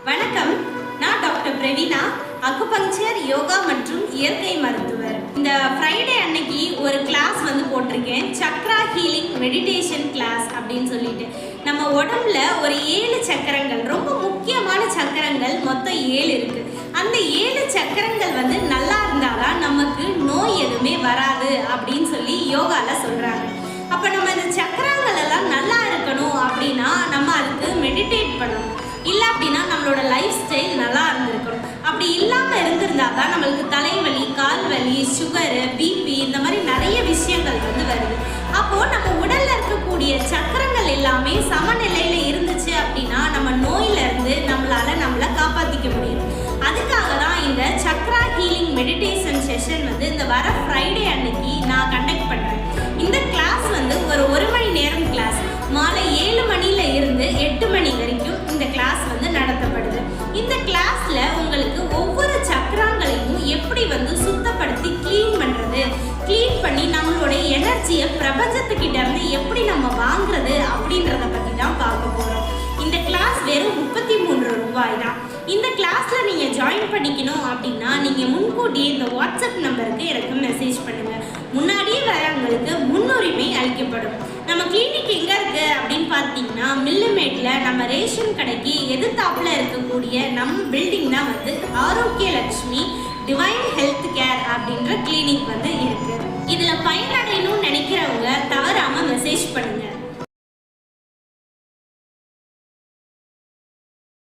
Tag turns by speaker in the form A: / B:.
A: வணக்கம், நான் doctor Praveena, acupuncture, yoga மற்றும் இயற்கை மருத்துவர். இந்த ஃப்ரைடே அன்னைக்கு ஒரு கிளாஸ் போட்டிருக்கேன், சக்ரா ஹீலிங் மெடிடேஷன் கிளாஸ் அப்படின்னு சொல்லிட்டு. நம்ம உடம்புல ஒரு 7 சக்கரங்கள், ரொம்ப முக்கியமான சக்கரங்கள் மொத்தம் 7 இருக்கு. அந்த 7 சக்கரங்கள் நல்லா இருந்தாதான் நமக்கு நோய் எதுவுமே வராது அப்படின்னு சொல்லி யோகால சொல்றாங்க. அப்ப நம்ம இந்த சக்கரங்கள் எல்லாம் நல்லா இருக்கணும் அப்படின்னா நம்ம அதுக்கு மெடிடேட் பண்ணணும். இல்லை அப்படின்னா நம்மளோட லைஃப் ஸ்டைல் நல்லா இருந்திருக்கணும். அப்படி இல்லாமல் இருந்திருந்தாதான் நம்மளுக்கு தலைவலி, கால் வலி, சுகரு, பிபி இந்த மாதிரி நிறைய விஷயங்கள் வருது. அப்போது நம்ம உடலில் இருக்கக்கூடிய சக்கரங்கள் எல்லாமே சமநிலையில் இருந்துச்சு அப்படின்னா நம்ம நோயிலிருந்து நம்மளை காப்பாற்றிக்க முடியும். அதுக்காக தான் இந்த சக்ரா ஹீலிங் மெடிடேஷன் செஷன் இந்த வர ஃப்ரைடே அன்னைக்கு நான் கண்டக்ட் பண்ணுறேன். இந்த கிளாஸ் ஒரு மணி நேரம் கிளாஸ், மாலை 7 மணில இருந்து 8 மணி வரைக்கும் இந்த கிளாஸ் நடத்தப்படுது. இந்த கிளாஸ்ல உங்களுக்கு ஒவ்வொரு சக்கரங்களையும் எப்படி சுத்தப்படுத்தி கிளீன் பண்றது, கிளீன் பண்ணி நம்மளோட எனர்ஜியை பிரபஞ்சத்துக்கிட்ட இருந்து எப்படி நம்ம வாங்குறது அப்படின்றத பத்தி தான் பார்க்க போறோம். இந்த கிளாஸ் வெறும் 33 ரூபாய் தான். இந்த கிளாஸ்ல நீங்க ஜாயின் பண்ணிக்கணும் அப்படின்னா நீங்க முன்கூட்டியே இந்த வாட்ஸ்அப் நம்பருக்கு எனக்கு மெசேஜ் பண்ணுங்க. முன்னாடியே வரவங்களுக்கு முன்னுரிமை அளிக்கப்படும். நம்ம கிளினிக் எங்க இருக்கு அப்படின்னு பார்த்தீங்கன்னா, மில்லுமேட்ல நம்ம ரேஷன் கடைக்கு எதிர்த்தாப்புல இருக்கக்கூடிய நம்ம பில்டிங் தான் ஆரோக்கிய லட்சுமி டிவைன் ஹெல்த் கேர் அப்படின்ற கிளினிக் இருக்கு. இதுல பயனடை